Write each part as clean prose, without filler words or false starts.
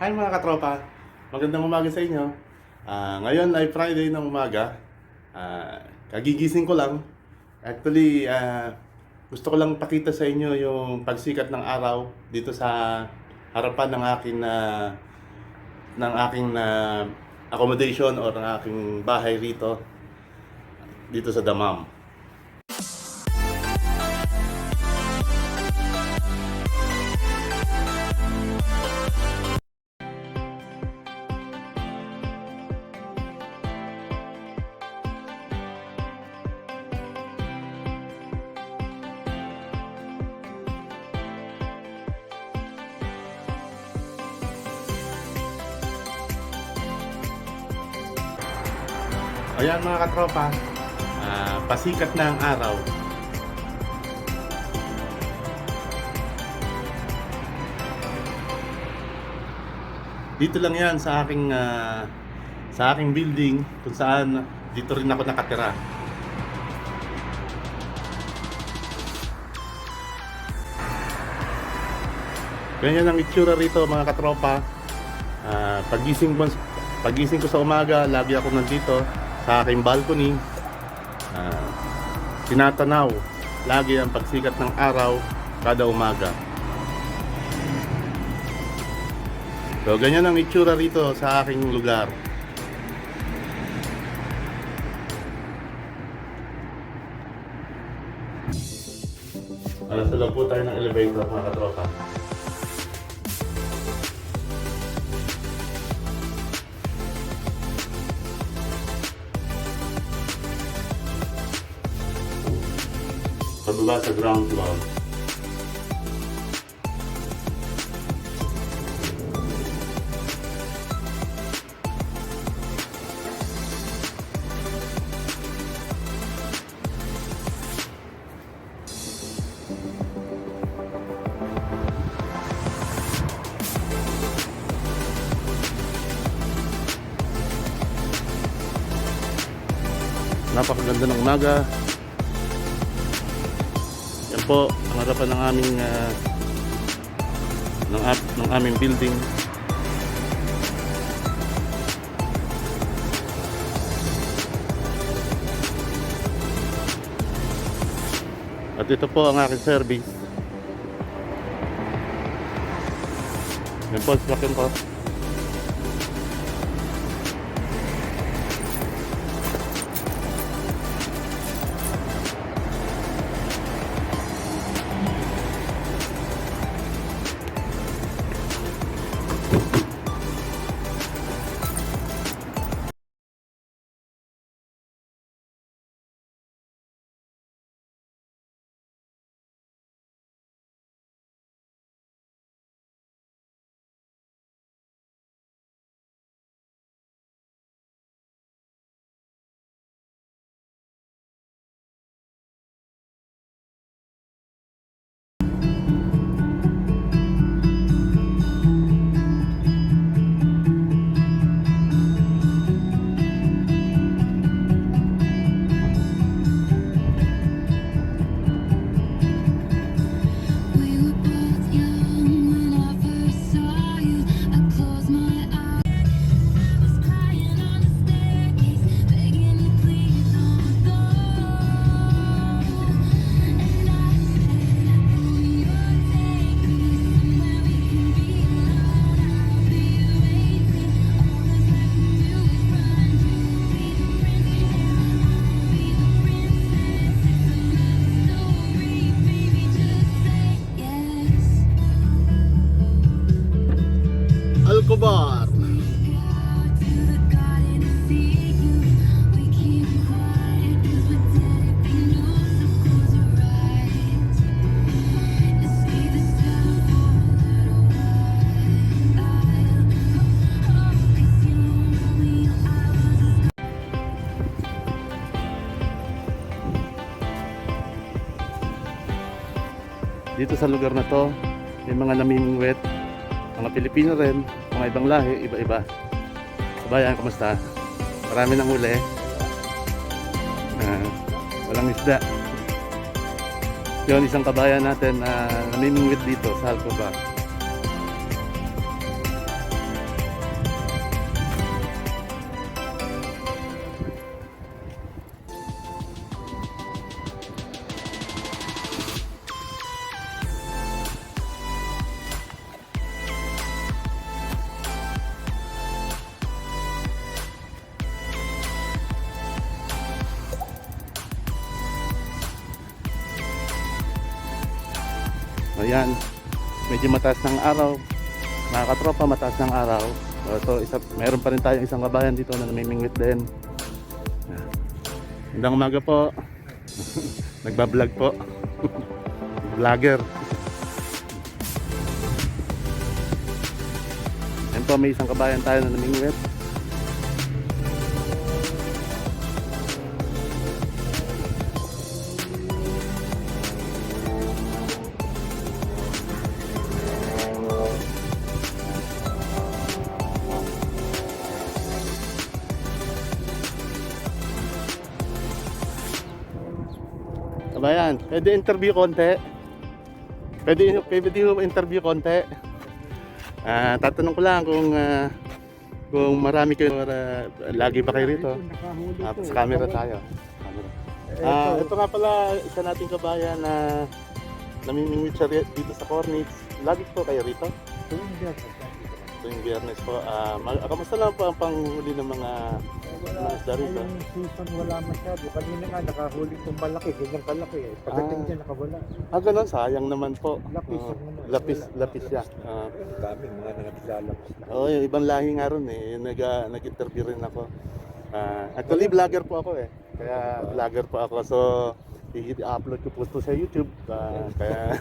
Hi mga katropa, magandang umaga sa inyo. Ngayon ay Friday ng umaga. Kagigising ko lang. Actually, gusto ko lang pakita sa inyo yung pagsikat ng araw dito sa harapan ng aking accommodation o ng aking bahay rito dito sa Damam. Ayan mga katropa, pasikat na ang araw. Dito lang yan sa aking building kung saan dito rin ako nakatira. Ganyan ang itsura rito mga katropa. Pagising ko sa umaga, lagi ako nandito sa aking balcony. Tinatanaw lagi ang pagsikat ng araw kada umaga. So ganyan ang itsura rito sa aking lugar. Nasa loob po tayo ng elevator mga katropa. Pababa sa ground floor. Napakaganda ng umaga. Yan po ang harapan ng aming building. At ito po ang aking service. Yan po, sasakyan ko. Alcobar. Dito sa lugar na to, may mga namimingwit, mga Pilipino rin, mga ibang lahi, iba-iba. Kabayan, kamusta? Marami nang huli. Walang isda. Yun, isang kabayan natin na namimingwit dito sa Alcobar. Ayan, medyo mataas ng araw. Mga katropa, mataas ng araw. So, meron pa rin tayong isang kabayan dito na namimingwit din. Magandang umaga po. Nagbablog po. Vlogger. Ayan po, may isang kabayan tayo na namimingwit. Kabayan, pwede interview konti? Pwede interview konti? Tatanong ko lang kung marami kayo, lagi ba kayo rito? Sa camera tayo. Ito nga pala, isa nating kabayan na namimingwit siya dito sa Cornets. Lagi po kayo rito? Tuwing Biyernes po. Kamusta lang po ang panghuli ng mga isda rito? Yung season wala masyado. Kanina nga nakahuli itong malaki, ganyan kalaki eh. Pagdating dyan nakawala. Ganun, sayang naman po. Lapis ang naman. Lapis siya. Daming mga naglalabas na. Oo, yung ibang lahi nga ron eh. Nag-interview rin ako. Actually, vlogger po ako eh. Kaya vlogger po ako. So, i-upload ko po ito sa YouTube. Kaya,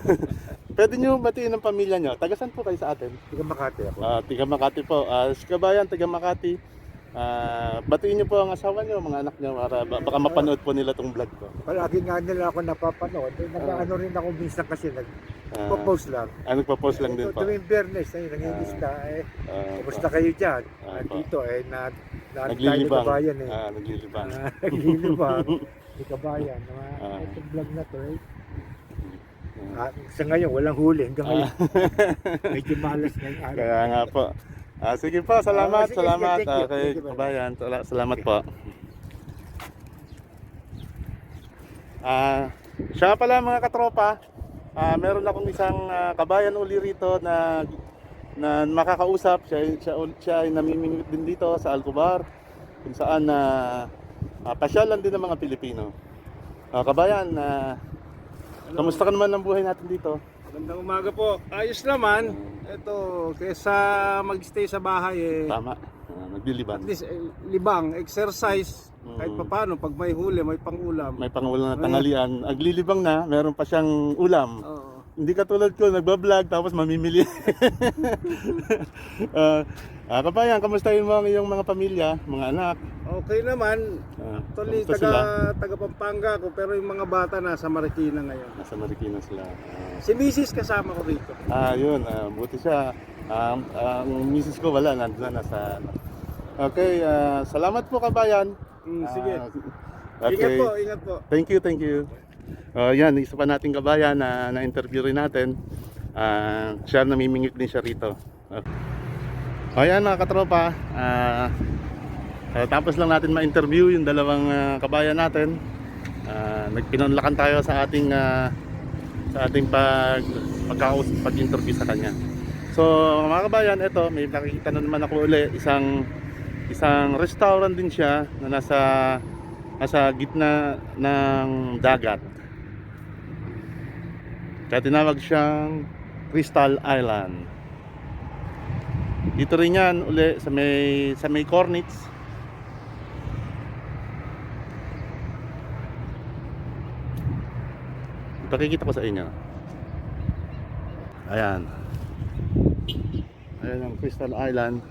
pwede nyo batiin ng pamilya nyo. Tagasan po kayo sa atin? Tiga Makati ako. Tiga Makati po. Si kabayan, taga Makati. Batiin nyo po ang asawa nyo, mga anak nyo. Para baka mapanood po nila tong vlog ko. Palagi nga nila ako napapanood. Nag-ano rin ako minsan kasi nagpo-post lang. Nagpo-post lang din po. Tuwing Biyernes, nangingisda eh. Kumusta kayo dyan? Dito eh, naglilibang. Kabayan eh. Naglilibang. Naglilibang. Di kabayan. Itong vlog na to eh. Sa ngayon, walang huli hanggang ngayon. Medyo malas ngayong araw. Kaya nga po. Sige po, salamat, Sige, salamat. thank you. Kay Thank you, kabayan, salamat po. Siya pala mga katropa, meron akong isang kabayan uli rito na makakausap. Siya ay namimingwit din dito sa Alcobar, kung saan pasyalan din ng mga Pilipino. Kabayan, kamusta ka naman ang buhay natin dito? Magandang umaga po. Ayos naman. Ito, kaysa mag-stay sa bahay eh. Tama, naglilibang. At least libang, exercise. Kahit paano, pag may huli, may pangulam. May pangulam na tanghalian. Naglilibang na, meron pa siyang ulam. Oo. Hindi katulad ko, nagbablog tapos mamimili. Kabayan, kamustahin mo ang iyong mga pamilya, mga anak? Okay naman. Actually, kamusta sila? taga Pampanga ko, pero yung mga bata nasa Marikina ngayon. Nasa Marikina sila. Si Mrs. kasama ko rito. Yun, buti siya. Ang misis ko wala, nandun na nasa... Okay, salamat po kabayan. Sige. Okay. Ingat po. Thank you. Yan, isa pa nating kabayan na interview rin natin. Siya namimingit din siya rito. Ayan mga katropa, tapos lang natin ma-interview yung dalawang kabayan natin. Nagpinunlakan tayo sa ating pag-interview sa kanya. So mga kabayan, ito may nakikita na naman ako uli, isang restaurant din siya na nasa gitna ng dagat. Kaya tinawag siyang Crystal Island. Dito rin yan uli sa may Cornets. Pakikita ko sa inyo. Ayan ang Crystal Island.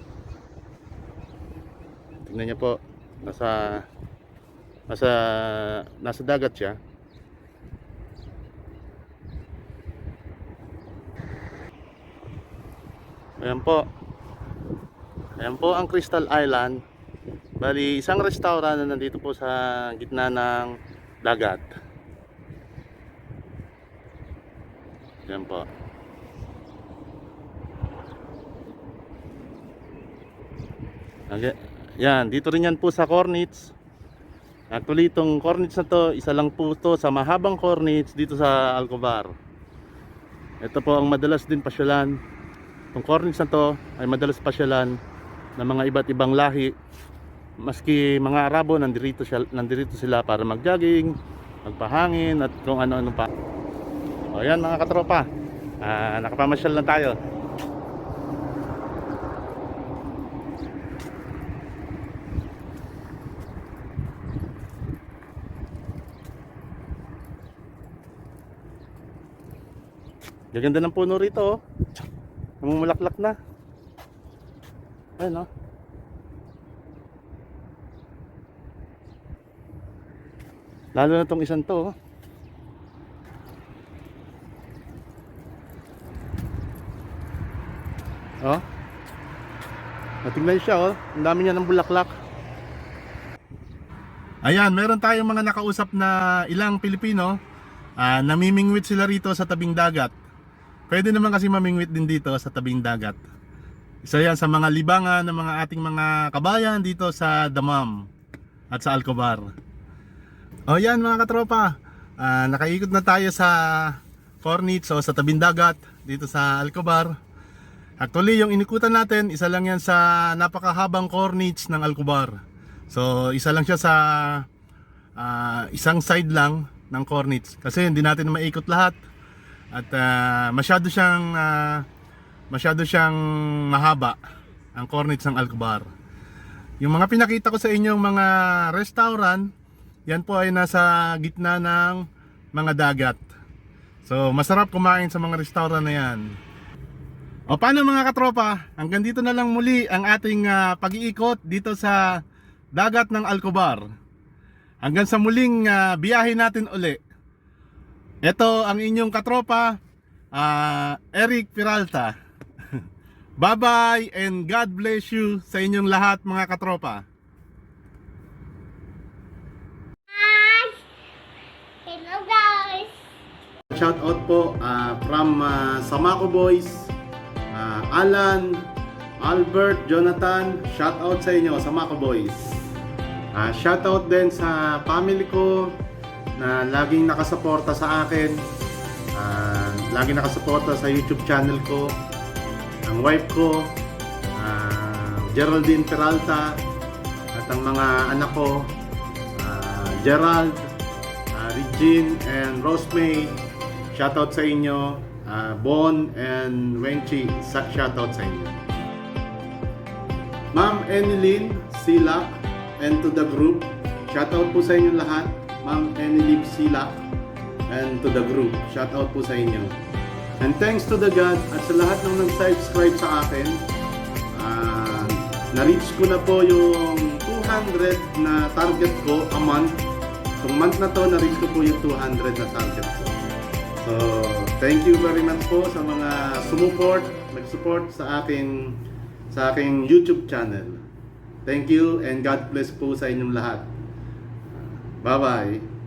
Tingnan niyo po, nasa dagat siya. Ayan po ang Crystal Island. Bali, isang restaurant na nandito po sa gitna ng dagat. Ayan po. Okay. Yan, dito rin yan po sa Cornets. Actually, itong Cornets na to, isa lang po to sa mahabang Cornets dito sa Alcobar. Ito po ang madalas din pasyalan. Itong Cornets na to ay madalas pasyalan ng mga iba't ibang lahi. Maski mga Arabo, nandito sila para mag-jogging, magpahangin at kung ano-ano pa. O yan mga katropa. Nakapamasyal na tayo. Gaganda ng puno rito, oh. Namumulaklak na. Ayun, oh. Lalo na tong isang to, oh. Oh. Natignan siya, oh. Ang dami niya ng bulaklak. Ayan, meron tayong mga nakausap na ilang Pilipino. Namimingwit sila rito sa tabing dagat. Pwede naman kasi mamingwit din dito sa tabing dagat. Isa yan sa mga libangan ng mga ating mga kabayan dito sa Damam at sa Alcobar. O yan mga katropa, nakaikot na tayo sa Corniche o sa tabing dagat dito sa Alcobar. Actually yung inikutan natin, isa lang yan sa napakahabang Corniche ng Alcobar. So isa lang siya sa isang side lang ng Corniche kasi hindi natin maikot lahat. At masyado siyang mahaba ang Corniche ng Alcobar. Yung mga pinakita ko sa inyong mga restaurant, yan po ay nasa gitna ng mga dagat. So masarap kumain sa mga restaurant na yan. O paano mga katropa, hanggang dito na lang muli ang ating pag-iikot dito sa dagat ng Alcobar. Hanggang sa muling biyahe natin uli. Ito ang inyong katropa, Eric Peralta. Bye-bye and God bless you sa inyong lahat mga katropa. Hello guys! Shout out po from Samaco Boys, Alan, Albert, Jonathan. Shout out sa inyo, Samaco Boys. Shout out din sa family ko na laging nakasuporta sa akin, laging nakasuporta sa YouTube channel ko, ang wife ko, Geraldine Peralta, at ang mga anak ko, Gerald, Regine, and Rosemay. Shoutout sa inyo, Bon and Wenchi, shoutout sa inyo. Ma'am Enilyn Silak and to the group, shoutout po sa inyo lahat. Ma'am Enilyn Silak and to the group, shoutout po sa inyo. And thanks to the God at sa lahat ng nag-subscribe sa akin. Na-reach ko na po yung 200 na target ko a month. Itong month na to, na-reach ko po yung 200 na target ko. So, thank you very much po sa mga nag-support sa aking YouTube channel. Thank you and God bless po sa inyong lahat. Bye-bye.